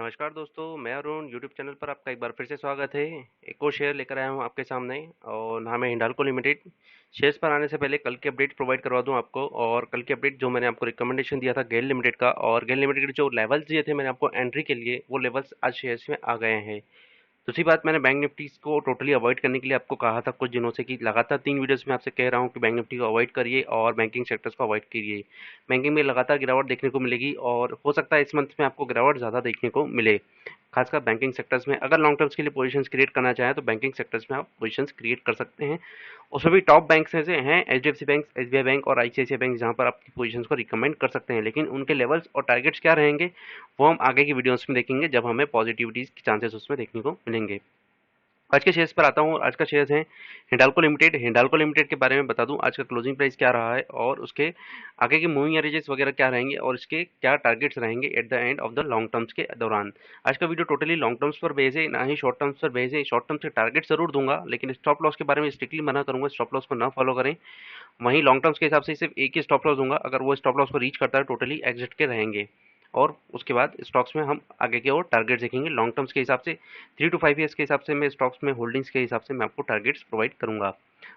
नमस्कार दोस्तों, मैं अरुण यूट्यूब चैनल पर आपका एक बार फिर से स्वागत है। एक और शेयर लेकर आया हूं आपके सामने और नाम है हिंडाल्को लिमिटेड। शेयर्स पर आने से पहले कल की अपडेट प्रोवाइड करवा दूं आपको। और कल की अपडेट जो मैंने आपको रिकमेंडेशन दिया था गेल लिमिटेड का, और गेल लिमिटेड के जो लेवल्स दिए थे मैंने आपको एंट्री के लिए, वो लेवल्स आज शेयर्स में आ गए हैं। दूसरी बात, मैंने बैंक निफ्टी को टोटली अवॉइड करने के लिए आपको कहा था कुछ दिनों से कि लगातार 3 वीडियोस में आपसे कह रहा हूं कि बैंक निफ्टी को अवॉइड करिए और बैंकिंग सेक्टर्स को अवॉइड करिए। बैंकिंग में लगातार गिरावट देखने को मिलेगी और हो सकता है इस मंथ में आपको गिरावट ज़्यादा देखने को मिले, खासकर बैंकिंग सेक्टर्स में। अगर लॉन्ग टर्म्स के लिए पोजीशंस क्रिएट करना चाहें तो बैंकिंग सेक्टर्स में आप पोजीशंस क्रिएट कर सकते हैं। उसमें भी टॉप बैंक्स में से हैं एचडीएफसी बैंक, एसबीआई बैंक और आईसीआईसीआई बैंक, जहां पर आपकी पोजीशंस को रिकमेंड कर सकते हैं। लेकिन उनके लेवल्स और टारगेट्स क्या रहेंगे वो हम आगे की वीडियोस में देखेंगे, जब हमें पॉजिटिविटीज के चांसेस उसमें देखने को मिलेंगे। आज के शेयर्स पर आता हूँ। आज का शेयर्स है हिंडाल्को लिमिटेड। हिंडाल्को लिमिटेड के बारे में बता दूं आज का क्लोजिंग प्राइस क्या रहा है और उसके आगे के मूविंग एवरेजेस वगैरह क्या रहेंगे और इसके क्या टारगेट्स रहेंगे at the end of the long terms के दौरान। आज का वीडियो टोटली लॉन्ग टर्म्स पर बेस है, ना ही शॉर्ट टर्म्स पर बेस है। शॉर्ट टर्म्स के टारगेट जरूर दूंगा, लेकिन स्टॉप लॉस के बारे में स्ट्रिक्टली मना करूंगा, स्टॉप लॉस को ना फॉलो करें। वहीं लॉन्ग टर्म्स के हिसाब से सिर्फ एक ही स्टॉप लॉस दूंगा, अगर वो स्टॉप लॉस को रीच करता है टोटली एग्जिट के रहेंगे। और उसके बाद स्टॉक्स में हम आगे के और टारगेट देखेंगे लॉन्ग टर्म्स के हिसाब से। 3 to 5 ईयर्स के हिसाब से मैं स्टॉक्स में होल्डिंग्स के हिसाब से मैं आपको टारगेट्स प्रोवाइड करूंगा।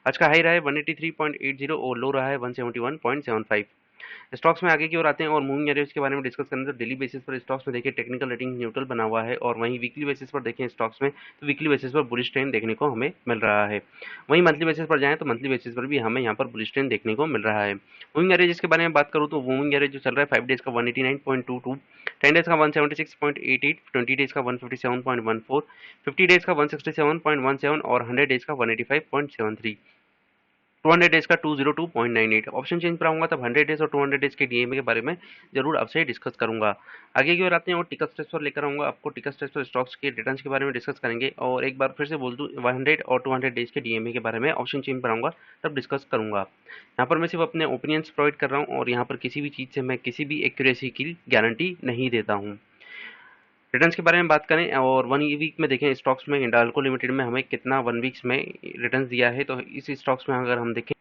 आज का हाई रहा है 183.80 और लो रहा है 171.75। स्टॉक्स में आगे की ओर आते हैं और मूविंग एवरेज के बारे में डिस्कस करें तो डेली बेसिस पर स्टॉक्स में देखिए टेक्निकल रेटिंग न्यूट्रल बना हुआ है, और वहीं वीकली बेसिस पर देखें स्टॉक्स में तो वीकली बेसिस पर बुलिश ट्रेंड देखने को हमें मिल रहा है। वहीं मंथली बेसिस पर जाएं तो मंथली बेसिस पर भी हमें यहाँ पर बुलिश ट्रेंड देखने को मिल रहा है। मूविंग एवरेज के बारे में बात करूँ तो मूविंग एवरेज जो चल रहा है 5 डेज का 189.22, 10 डेज का 176.88, 20 डेज का 157.14, 50 डेज का 167.17 और 100 डेज का 185.73, 200 डेज का 202.98। ऑप्शन चेंज पर आऊंगा तब 100 डेज और 200 डेज के डीएमए के बारे में जरूर आपसे डिस्कस करूंगा। आगे की ओर आते हैं और टिकट स्ट्रेस पर लेकर आऊंगा आपको। टिकट स्ट्रेस पर स्टॉक्स के रिटर्न्स के बारे में डिस्कस करेंगे, और एक बार फिर से बोल दूं 100 और 200 डेज के डीएमए के बारे में ऑप्शन चेंज पर आऊंगा तब डिस्कस करूंगा। यहाँ पर मैं सिर्फ अपने ओपिनियंस प्रोवाइड कर रहा हूँ और यहाँ पर किसी भी चीज़ से मैं किसी भी एक्यूरेसी की गारंटी नहीं देता हूँ। रिटर्न्स के बारे में बात करें और 1 वीक में देखें स्टॉक्स में हिंडाल्को लिमिटेड में हमें कितना 1 वीक्स में रिटर्न्स दिया है, तो इस स्टॉक्स में अगर हम देखें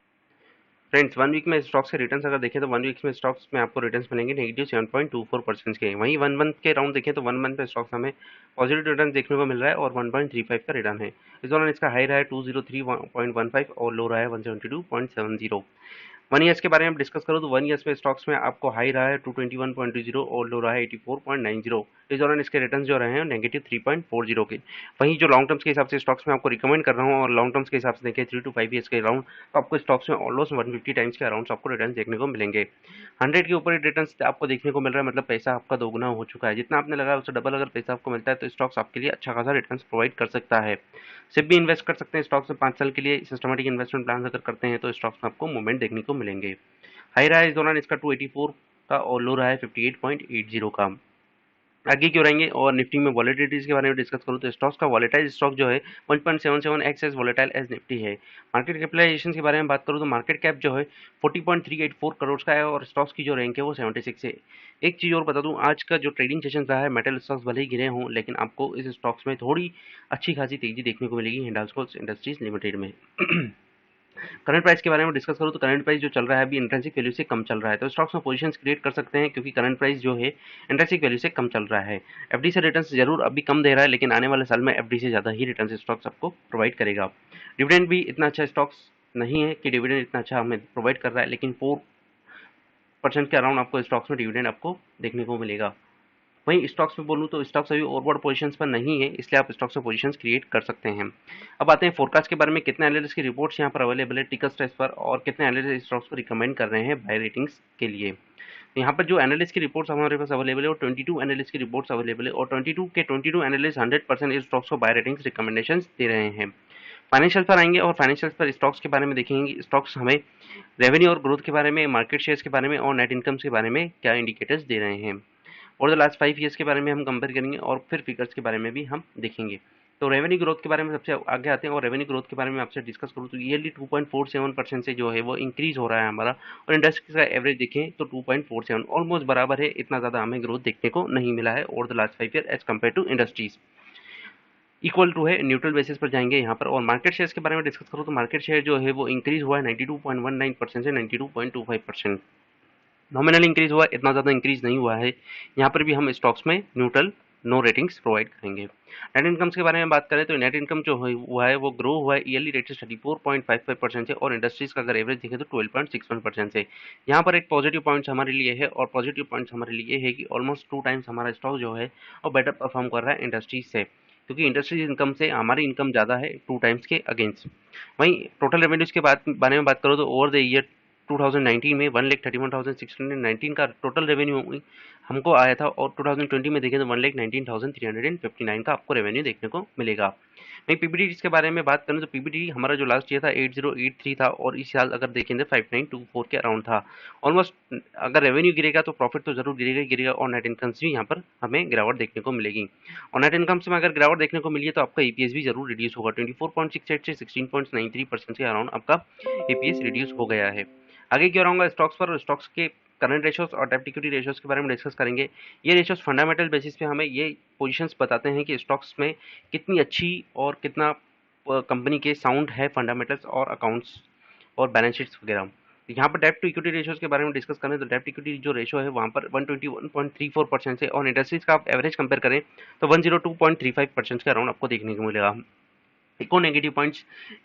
फ्रेंड्स 1 वीक में स्टॉक्स के रिटर्न्स अगर देखें तो 1 वीक में स्टॉक्स में आपको रिटर्न्स मिलेंगे -7.24% के। वहीं 1 मंथ के राउंड देखें तो 1 मंथ में स्टॉक्स हमें पॉजिटिव रिटर्न देखने को मिल रहा है और 1.35 का रिटर्न है। इस दौरान इसका हाई रहा है 203.15 और लो रहा है 172.70। 1 ईयर्स के बारे में डिस्कस करूँ तो 1 ईयर्स में स्टॉक्स में आपको हाई रहा है 221.20 और लो रहा है 84.90। इस दौरान इसके रिटर्न जो रहे हैं -3.40 के। वहीं जो लॉन्ग टर्म्स के हिसाब से स्टॉक्स में आपको रिकमेंड कर रहा हूँ, और लॉन्ग टर्म्स के हिसाब से देखें 3 to 5 ईयर्स के अराउंड, तो आपको स्टॉक्स में ऑलमोस्ट 150 टाइम्स के अराउंड आपको रिटर्न देखने को मिलेंगे। 100 के ऊपर रिटर्न आपको देखने को मिल रहा है, मतलब पैसा आपका दोगुना हो चुका है। जितना आपने लगाया उससे डबल अगर पैसा आपको मिलता है तो स्टॉक्स आपके लिए अच्छा खासा रिटर्न प्रोवाइड कर सकता है। सिर्फ भी इन्वेस्ट कर सकते हैं स्टॉक्स में 5 साल के लिए सिस्टमेटिक इन्वेस्टमेंट प्लान अगर करते हैं तो स्टॉक्स में आपको मूवमेंट देखने को मिलेंगे। हाई रहा है इस दौरान इसका 284 का और लो रहा है 58.80 का। आगे क्यों रहेंगे और निफ्टी में वॉलेटिलिटीज के बारे में डिस्कस करूँ तो स्टॉक्स का वॉलेटाइल स्टॉक जो है 1.77x as volatile as Nifty है। मार्केट कैपिटलाइजेशन के बारे में बात करूँ तो मार्केट कैप जो है 40.384 करोड़ का है और स्टॉक्स की जो रैंक है वो 76 है। एक चीज़ और बता दूं, आज का जो ट्रेडिंग सेशन रहा है मेटल स्टॉक्स भले ही गिरे हों, लेकिन आपको इस स्टॉक्स में थोड़ी अच्छी खासी तेजी देखने को मिलेगी हिंडाल्को इंडस्ट्रीज लिमिटेड में। करंट प्राइस के बारे में डिस्कस करूँ तो करंट प्राइस जो चल रहा है अभी इंट्रिंसिक वैल्यू से कम चल रहा है, तो स्टॉक्स में पोजीशंस क्रिएट कर सकते हैं क्योंकि करंट प्राइस जो है इंट्रिंसिक वैल्यू से कम चल रहा है। एफडी से रिटर्न्स जरूर अभी कम दे रहा है, लेकिन आने वाले साल में एफडी से ज़्यादा ही रिटर्न्स स्टॉक्स आपको प्रोवाइड करेगा। डिविडेंड भी इतना अच्छा स्टॉक्स नहीं है कि डिविडेंड इतना अच्छा हमें प्रोवाइड कर रहा है, लेकिन 4% के अराउंड आपको स्टॉक्स में डिविडेंड आपको देखने को मिलेगा। वहीं स्टॉक्स में बोलूँ तो स्टॉक्स अभी ओवरबॉट पोजीशंस पर नहीं है, इसलिए आप स्टॉक्स में पोजीशंस क्रिएट कर सकते हैं। अब आते हैं फोरकास्ट के बारे में। कितने एनालिस्ट की रिपोर्ट्स यहाँ पर अवेलेबल है टिकट स्ट्रेस पर, और कितने एनालिस्ट स्टॉक्स को रिकमेंड कर रहे हैं बाय रेटिंग्स के लिए। यहाँ पर जो एनालिस्ट की रिपोर्ट्स हमारे पास अवेलेबल है वो 22 एनालिस्ट की रिपोर्ट्स अवेलेबल है, और 22 एनालिस्ट 100% इस स्टॉक्स को बाय रेटिंग्स रिकमेंडेशन दे रहे हैं। फाइनेंशियल पर आएंगे और फाइनेंशियल पर स्टॉक्स के बारे में देखेंगे स्टॉक्स हमें रेवेन्यू और ग्रोथ के बारे में, मार्केट शेयर्स के बारे में और नेट इनकम्स के बारे में क्या इंडिकेटर्स दे रहे हैं। और द लास्ट 5 ईयर्स के बारे में हम कंपेयर करेंगे और फिर फिगर्स के बारे में भी हम देखेंगे। तो रेवेन्यू ग्रोथ के बारे में सबसे आगे आते हैं, और रेवेन्यू ग्रोथ के बारे में आपसे डिस्कस करूँ तो ईयरली 2.47% से जो है वो इंक्रीज हो रहा है हमारा, और इंडस्ट्री का एवरेज देखें तो 2.47 ऑलमोस्ट बराबर है। इतना ज़्यादा हमें ग्रोथ देखने को नहीं मिला है over the last 5 year as compare to industries. Equal to है, न्यूट्रल बेसिस पर जाएंगे यहाँ पर। और मार्केट शेयर्स के बारे में डिस्कस करूँ तो मार्केट शेयर जो है वो इंक्रीज हुआ है 92.19% से 92.25%। नॉमिनल इंक्रीज हुआ, इतना ज़्यादा इंक्रीज नहीं हुआ है। यहाँ पर भी हम स्टॉक्स में न्यूट्रल नो रेटिंग्स प्रोवाइड करेंगे। नेट इनकम्स के बारे में बात करें तो नेट इनकम जो हुआ है वो ग्रो हुआ है ईयरली रेट से 34.55% से, और इंडस्ट्रीज का अगर एवरेज देखें तो 12.61% से। यहाँ पर एक पॉजिटिव पॉइंट्स हमारे लिए है, और पॉजिटिव पॉइंट्स हमारे लिए है कि ऑलमोस्ट 2 टाइम्स हमारा स्टॉक जो है वो बेटर परफॉर्म कर रहा है इंडस्ट्रीज से, क्योंकि इंडस्ट्रीज इनकम से हमारी इनकम ज़्यादा है 2 टाइम्स के अगेंस्ट। वहीं टोटल रेवेन्यूज के बारे में बात करो तो ओवर द ईयर 2019 में 1,31,619 का टोटल रेवेन्यू हमको आया था, और 2020 में देखें तो 1,19,359 का आपको रेवेन्यू देखने को मिलेगा। वहीं पीबीटी के बारे में बात करें तो पीबीटी हमारा जो लास्ट ईयर था 8083 था, और इस साल अगर देखें तो 5924 के अराउंड था। ऑलमोस्ट अगर रेवेन्यू गिरेगा तो प्रॉफिट तो जरूर गिरेगा ही गिरेगा, और नेट इनकम भी यहाँ पर हमें गिरावट देखने को मिलेगी। और नेट इनकम में अगर गिरावट देखने को मिली है तो आपका ईपीएस भी जरूर रिड्यूस होगा, 24.68 से 16.93% के अराउंड आपका ईपीएस रिड्यूस हो गया है। आगे की ओर आऊंगा स्टॉक्स पर, और स्टॉक्स के करंट रेशियोज और डेब्ट इक्विटी रेशियोज के बारे में डिस्कस करेंगे। ये रेशियोज फंडामेंटल बेसिस पे हमें ये पोजीशंस बताते हैं कि स्टॉक्स में कितनी अच्छी और कितना कंपनी के साउंड है फंडामेंटल्स और अकाउंट्स और बैलेंस शीट्स वगैरह। यहाँ पर डेब्ट टू इक्विटी रेशियोज के बारे में डिस्कस करें तो डेब्ट इक्विटी जो रेशियो है वहाँ पर 121.34% से, और इंडस्ट्रीज का आप एवरेज कंपेयर करें तो 102.35% के अराउंड आपको देखने को मिलेगा। एक और नेगेटिव पॉइंट्स,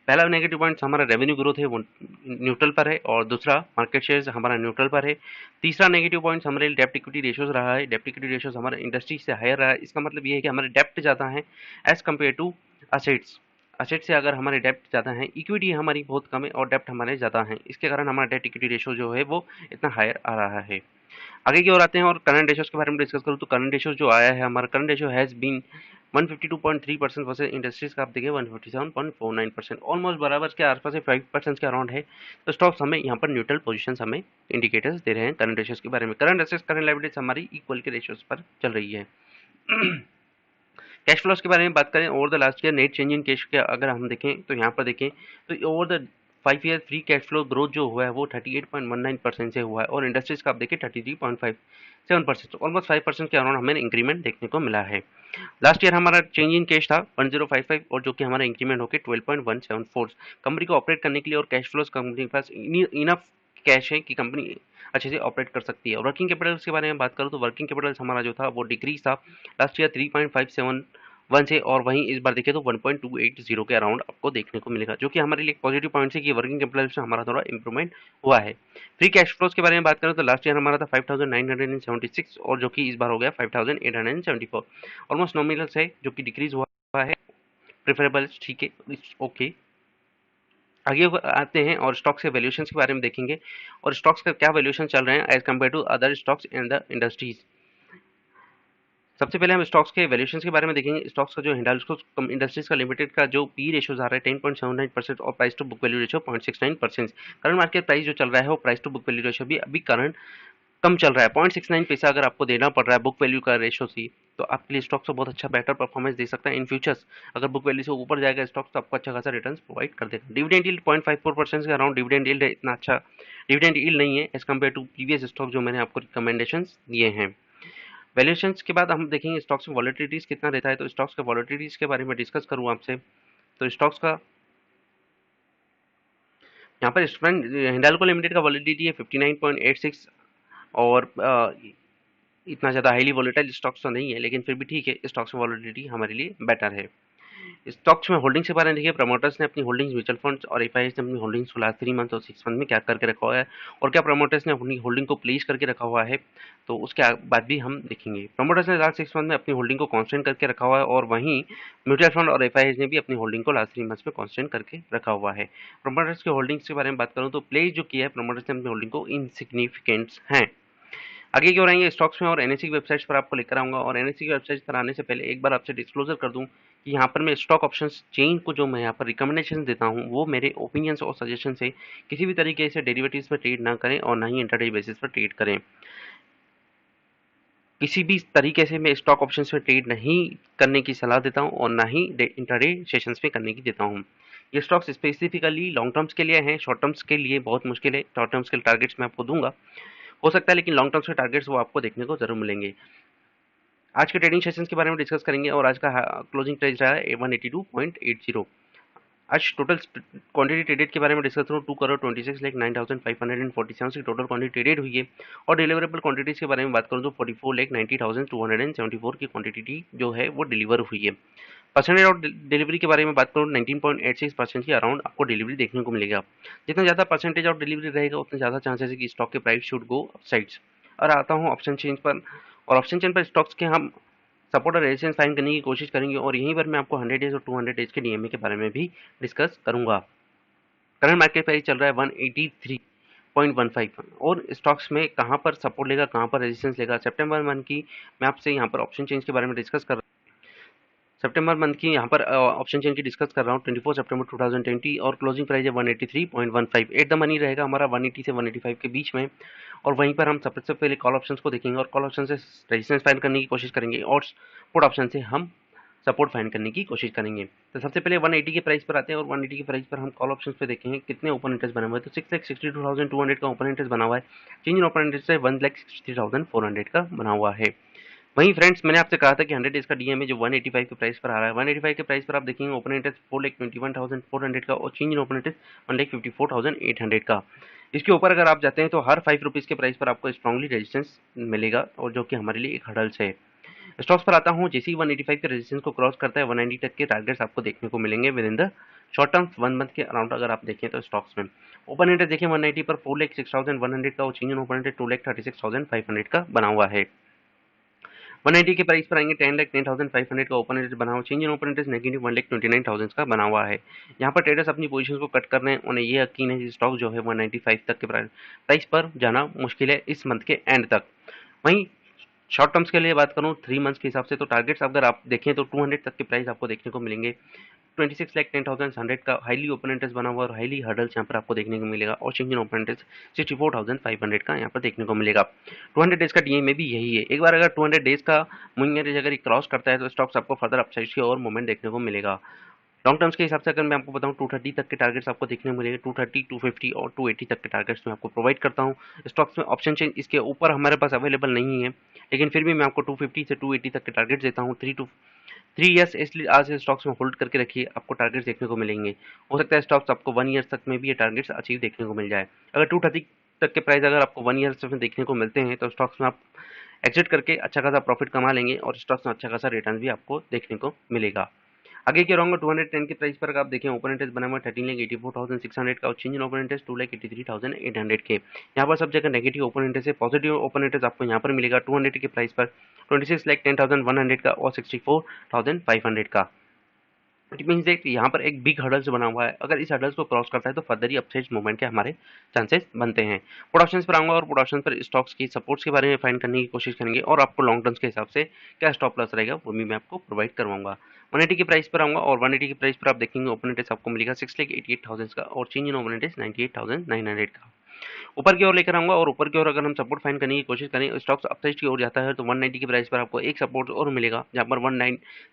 पहला नेगेटिव पॉइंट्स हमारा रेवेन्यू ग्रोथ है वो न्यूट्रल पर है, और दूसरा मार्केट शेयर्स हमारा न्यूट्रल पर है। तीसरा नेगेटिव पॉइंट्स हमारे डेप्ट इक्विटी रेशियोज रहा है, डेप्ट इक्विटी रेशियोज हमारा इंडस्ट्री से हायर रहा है। इसका मतलब ये है कि हमारे डेप्ट ज़्यादा है as compare to assets. Asset से अगर हमारे डेप्ट ज़्यादा है, इक्विटी हमारी बहुत कम है और डेप्ट हमारे ज़्यादा है, इसके कारण हमारा डेप्ट इक्विटी रेशियो जो है वो इतना हायर आ रहा है। आगे की ओर आते हैं और करंट रेशियोज के बारे में डिस्कस करूँ तो करंट रेशियो जो आया है हमारा current ratio has been 152.3% versus industries का आप देखिए 157.49%, ऑलमोस्ट बराबर के आसपास 5% के अराउंड है। तो स्टॉक्स हमें यहाँ पर न्यूट्रल पोजीशंस हमें इंडिकेटर्स दे रहे हैं करंट रेशियोज के बारे में। करंट एसेट्स करंट लायबिलिटीज हमारी इक्वल के रेशियोज पर चल रही है। कैश फ्लोज के बारे में बात करें over the last year net change in cash के अगर हम देखें तो यहाँ पर देखें तो over the 5 year free cash flow growth जो हुआ है वो 38.19% से हुआ है, और इंडस्ट्रीज का आप देखिए 33.57%, ऑलमोस्ट 5% के अराउंड हमें इंक्रीमेंट देखने को मिला है। लास्ट ईयर हमारा चेंज इन कैश था 1055, और जो कि हमारा इंक्रीमेंट होकर 12.174 कंपनी को ऑपरेट करने के लिए, और कैश फ्लोज कंपनी के पास इनफ कैश है कि कंपनी अच्छे से ऑपरेट कर सकती है। वर्किंग कैपिटल के बारे में बात करूँ तो वर्किंग कैपिटल हमारा जो था वो डिक्रीज था लास्ट ईयर 3.571 से, और वहीं इस बार देखिए तो 1.280 के अराउंड आपको देखने को मिलेगा, जो कि हमारे लिए पॉजिटिव पॉइंट है कि वर्किंग कैपिटल से हमारा थोड़ा इंप्रूवमेंट हुआ है। फ्री कैश फ्लोज के बारे में बात करें तो लास्ट ईयर हमारा था 5976, और जो कि इस बार हो गया 5874, ऑलमोस्ट नॉमिनल है जो कि डिक्रीज हुआ है, प्रेफरेबल ठीक है, ओके। आगे आते हैं और स्टॉक्स के वैल्यूएशन के बारे में देखेंगे, और स्टॉक्स का क्या वैल्यूएशन चल रहे हैं as compare to other stocks in the industries. सबसे पहले हम स्टॉक्स के वैल्यूएशन के बारे में देखेंगे। स्टॉक्स का जो हिंडाल्को इंडस्ट्रीज का लिमिटेड का जो पी रेशियो आ रहा है 10.79% और price to book value ratio 0.69%। Current market price जो चल रहा है वो price to book value ratio भी अभी करंट कम चल रहा है, 0.69 पैसा अगर आपको देना पड़ रहा है बुक वैल्यू का रेशियो सी, तो आपके लिए स्टॉक्स तो बहुत अच्छा बेटर परफॉर्मेंस दे सकता है इन फ्यूचर्स। अगर बुक वैल्यू से ऊपर जाएगा स्टॉक्स तो आपको अच्छा खासा रिटर्न प्रोवाइड कर देगा। डिविडेंड यील्ड 0.54% के अराउंड डिविडेंड यील्ड है, इतना अच्छा डिविडेंड यील्ड नहीं है as compare to previous stock जो मैंने आपको रिकमेंडेशन दिए हैं। वैल्यूएशन के बाद हम देखेंगे स्टॉक्स में वॉलेटिलिटीज कितना रहता है, तो स्टॉक्स के वॉलेटिलिटीज के बारे में डिस्कस करूँ आपसे। तो स्टॉक्स का यहाँ पर हिंडाल्को लिमिटेड का वॉलेटिलिटी है 59.86, और इतना ज़्यादा हाईली वॉलेटाइल स्टॉक्स तो नहीं है, लेकिन फिर भी ठीक है, स्टॉक्स में वॉलेटिलिटी हमारे लिए बेटर है। स्टॉक्स में होल्डिंग्स के बारे में देखिए, प्रमोटर्स ने अपनी होल्डिंग्स म्यूचुअल फंड्स और एफआईआईज ने अपनी होल्डिंग्स को लास्ट 3 मंथ और 6 मंथ में क्या करके रखा हुआ है, और क्या प्रमोटर्स ने अपनी होल्डिंग को प्लेस करके रखा हुआ है, तो उसके बाद भी हम देखेंगे। प्रमोटर्स ने लास्ट 6 मंथ में अपनी होल्डिंग को कांस्टेंट करके रखा हुआ है, और वहीं म्यूचुअल फंड और एफआईआईज ने भी अपनी होल्डिंग को लास्ट 3 मंथ्स में कांस्टेंट करके रखा हुआ है। प्रमोटर्स की होल्डिंग्स के बारे में बात करूँ तो प्लेस जो किया है प्रमोटर्स ने अपनी होल्डिंग को इनसिग्निफिकेंट्स हैं। आगे क्यों रहेंगे स्टॉक्स में, और एनएससी की वेबसाइट्स पर आपको लेकर आऊंगा, और एनएससी की वेबसाइट पर आने से पहले एक बार आपसे डिस्क्लोजर कर दूं कि यहाँ पर मैं स्टॉक ऑप्शंस चेन को जो मैं यहाँ पर रिकमेंडेशन देता हूँ वो मेरे ओपिनियंस और सजेशन से किसी भी तरीके से डेरिवेटिव्स पर ट्रेड ना करें और ना ही इंटरडे बेसिस पर ट्रेड करें। किसी भी तरीके से मैं स्टॉक ऑप्शंस पे ट्रेड नहीं करने की सलाह देता हूँ और ना ही इंटरडे सेशंस पे करने की देता हूँ। ये स्टॉक्स स्पेसिफिकली लॉन्ग टर्म्स के लिए हैं, शॉर्ट टर्म्स के लिए बहुत मुश्किल है। शॉर्ट टर्म्स के टारगेट्स मैं आपको दूंगा, हो सकता है, लेकिन लॉन्ग टर्म्स के टारगेट्स वो आपको देखने को जरूर मिलेंगे। आज के ट्रेडिंग सेशंस के बारे में डिस्कस करेंगे, और आज का क्लोजिंग प्राइस रहा है 182.80। आज टोटल क्वांटिटी ट्रेडेड के बारे में डिस्कस करूँ, 2,26,09,547 की टोटल क्वांटिटी ट्रेडेड हुई है। और डिलीवरेबल क्वांटिटीज़ के बारे में बात करूँ तो 44,90,274 की क्वांटिटी जो है वो डिलीवर हुई है। परसेंटेज ऑफ डिलीवरी के बारे में बात करूँ 19.86% की अराउंड आपको डिलीवरी देखने को मिलेगा। जितना ज़्यादा परसेंटेज ऑफ डिलीवरी रहेगा उतने ज़्यादा चांसेस है कि स्टॉक के प्राइस शुड गो अपसाइड्स। और आता हूँ ऑप्शन चेंज पर, और ऑप्शन चेंज पर स्टॉक्स के हम सपोर्ट और रेजिस्टेंस फाइंड करने की कोशिश करेंगे, और यहीं पर मैं आपको 100 डेज और 200 डेज के डीएमए के बारे में भी डिस्कस करूंगा। करंट मार्केट प्राइस चल रहा है 183.15, और स्टॉक्स में कहां पर सपोर्ट लेगा, कहां पर रेजिस्टेंस लेगा, सितंबर मंथ की मैं आपसे यहां पर ऑप्शन चेंज के बारे में डिस्कस कर सितंबर मंथ की यहाँ पर ऑप्शन चेन की डिस्कस कर रहा हूँ 24 सितंबर 2020, और क्लोजिंग प्राइस है 183.15। एट द मनी रहेगा हमारा 180 से 185 के बीच में। और वहीं पर हम सबसे पहले कॉल ऑप्शंस को देखेंगे, और कॉल ऑप्शन से रेजिस्टेंस फाइंड करने की कोशिश करेंगे, और पुट ऑप्शन से हम सपोर्ट फाइंड करने की कोशिश करेंगे। तो सबसे पहले 180 के प्राइस पर आते हैं, और 180 के प्राइस पर हम कॉल ऑप्शंस पे देखेंगे कितने ओपन इंटरेस्ट बने हुए हैं। तो 6,62,200 का ओपन इंटरेस्ट बना हुआ है। चेंज इन ओपन इंटरेस्ट है 1,63,400 का बना हुआ है। वहीं फ्रेंड्स मैंने आपसे कहा था कि 100 डेज का डीएमए जो 185 के प्राइस पर आ रहा है, 185 के प्राइस पर आप देखेंगे ओपन इंटरेस्ट 4,21,400 का, और चेंज इन ओपन इंटरेस्ट 1,54,800 का। इसके ऊपर अगर आप जाते हैं तो हर 5 रुपीज़ के प्राइस पर आपको स्ट्रांगली रेजिस्टेंस मिलेगा, और जो कि हमारे लिए एक हर्डल्स है। स्टॉक्स पर आता हूँ, जैसे ही 185 के रेजिस्टेंस को क्रॉस करता है 190 तक के टारगेट्स आपको देखने को मिलेंगे with in the short term 1 month के अराउंड। अगर आप देखें तो स्टॉक्स में ओपन इंटरेस्ट देखिए 190 पर 4,06,100 का, और चेंज इन ओपन इंटरेस्ट 2,36,500 का बना हुआ है। 190 के प्राइस पर आएंगे 10,10,500 का ओपन इंटरेस्ट बना हुआ। Change in open interest negative 1,29,000 का बना हुआ है। यहाँ पर ट्रेडर्स अपनी पोजीशंस को कट कर रहे हैं, उन्हें ये यकीन है कि स्टॉक जो है 195 तक के प्राइस पर जाना मुश्किल है इस मंथ के एंड तक। वहीं शॉर्ट टर्म्स के लिए बात करूँ 3 मंथ्स के हिसाब से, तो टारगेट्स अगर आप देखें तो 200 तक के प्राइस आपको देखने को मिलेंगे। 26,10,100 का हाईली ओपन इंटरेस्ट बना हुआ, और हाईली हर्डल्स यहाँ पर आपको देखने को मिलेगा, और चेंज इन ओपन इंटरेस्ट 64,500 का यहाँ पर देखने को मिलेगा। 200 डेज का डीएम में भी यही है। एक बार अगर 200 डेज का मूविंग एवरेज अगर क्रॉस करता है तो स्टॉक्स आपको फर्दर अपसाइड की और मूवमेंट देखने को मिलेगा। लॉन्ग टर्म्स के हिसाब से अगर मैं आपको बताऊं 230 तक के टारगेट्स आपको देखने को मिलेंगे। 230, 250 और 280 तक के टारगेट्स मैं आपको प्रोवाइड करता हूं। स्टॉक्स में ऑप्शन चेंज इसके ऊपर हमारे पास अवेलेबल नहीं है, लेकिन फिर भी मैं आपको 250 से 280 तक के टारगेट्स देता हूं। 3 ईयर्स इसलिए आज स्टॉक्स में होल्ड करके रखिए, आपको टारगेट्स देखने को मिलेंगे। हो सकता है स्टॉक्स आपको 1 ईयर तक में भी ये टारगेट्स अचीव देखने को मिल जाए। अगर 230 तक के प्राइस अगर आपको 1 ईयर में देखने को मिलते हैं तो स्टॉक्स में आप एग्जिट करके अच्छा खासा प्रॉफिट कमा लेंगे, और स्टॉक्स में अच्छा खासा रिटर्न भी आपको देखने को मिलेगा। आगे क्या रहूंगा 210 के प्राइस पर अगर आप देखें ओपन इंटरेस्ट बना हुआ 13,84,600 का, और चेंज इन ओपन इंटरेस्ट 2,83,800 के। यहाँ पर सब जगह नेगेटिव ओपन इंटरेस्ट है। पॉजिटिव ओपन इंटरेस्ट आपको यहाँ पर मिलेगा 200 के प्राइस पर 26,10,100 का, और 64,500 का। इट मीन्स दैट यहाँ पर एक बिग हर्डल्स बना हुआ है। अगर इस हर्डल्स को क्रॉस करता है तो फर्दर ही अपसाइड मूवमेंट के हमारे चांसेस बनते हैं। पुट ऑप्शंस पर आऊंगा, और पुट ऑप्शंस पर स्टॉक्स की सपोर्ट्स के बारे में फाइंड करने की कोशिश करेंगे, और आपको लॉन्ग टर्म्स के हिसाब से क्या स्टॉप लॉस रहेगा वो भी मैं आपको प्रोवाइड करवाऊंगा। 180 के प्राइस पर आऊंगा, और 180 के प्राइस पर आप देखेंगे ओपन इंटरेस्ट आपको मिलेगा 6,88,000 का, और चेंज इन ओपन इंटरेस्ट 98,900 का। ऊपर की ओर लेकर आऊंगा, और ऊपर की ओर अगर हम सपोर्ट फाइंड करने की कोशिश करें, स्टॉक्स अपसाइड की ओर जाता है तो 190 की प्राइस पर आपको एक सपोर्ट और मिलेगा, जहां पर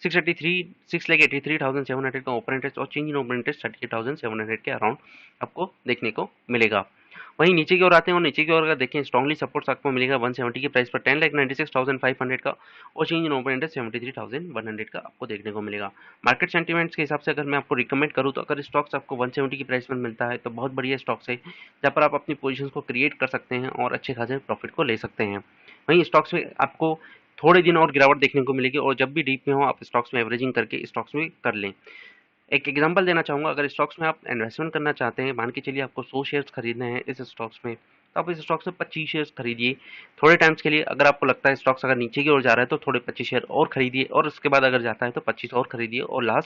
6,83,700 का ओपन इंटरेस्ट, और चेंज इन ओपन इंटरेस्ट 38,700 के अराउंड आपको देखने को मिलेगा। वहीं नीचे की ओर आते हैं, और नीचे की ओर अगर देखें स्ट्रांगली सपोर्ट आपको मिलेगा 170 के प्राइस पर 10,96,500 का, और चेंज इन ओपन इंटरेस्ट 73,100 का आपको देखने को मिलेगा। मार्केट सेंटीमेंट्स के हिसाब से अगर मैं आपको रिकमेंड करूं तो अगर स्टॉक्स आपको 170 की प्राइस पर मिलता है तो बहुत बढ़िया स्टॉक्स है, जहाँ पर आप अपनी पोजीशंस को क्रिएट कर सकते हैं और अच्छे खासे प्रॉफिट को ले सकते हैं। वहीं स्टॉक्स में आपको थोड़े दिन और गिरावट देखने को मिलेगी, और जब भी डीप में हो आप स्टॉक्स में एवरेजिंग करके स्टॉक्स में कर लें। एक एग्जांपल देना चाहूँगा, अगर स्टॉक्स में आप इन्वेस्टमेंट करना चाहते हैं, मान के चलिए आपको 100 शेयर्स खरीदने हैं इस स्टॉक्स में, तो आप इस स्टॉक्स में 25 शेयर्स खरीदिए थोड़े टाइम्स के लिए। अगर आपको लगता है स्टॉक्स अगर नीचे की ओर जा रहा है तो थोड़े 25 शेयर और खरीदिए, और उसके बाद अगर जाता है तो 25 और खरीदिए, और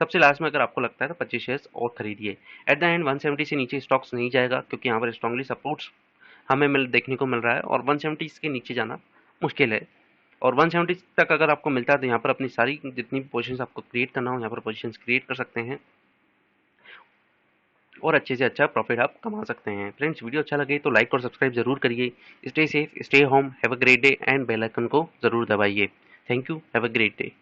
सबसे लास्ट में अगर आपको लगता है तो 25 शेयर्स और खरीदिए। एट द एंड 170 से नीचे स्टॉक्स नहीं जाएगा, क्योंकि यहाँ पर स्ट्रांगली सपोर्ट्स हमें देखने को मिल रहा है, और 170 के नीचे जाना मुश्किल है। और 170 तक अगर आपको मिलता है तो यहाँ पर अपनी सारी जितनी भी पोजीशंस आपको क्रिएट करना हो यहाँ पर पोजीशंस क्रिएट कर सकते हैं, और अच्छे से अच्छा प्रॉफिट आप कमा सकते हैं। फ्रेंड्स, वीडियो अच्छा लगे तो लाइक और सब्सक्राइब जरूर करिए। Stay safe, stay home, have a great day, and bell icon को जरूर दबाइए। Thank you, have a great day.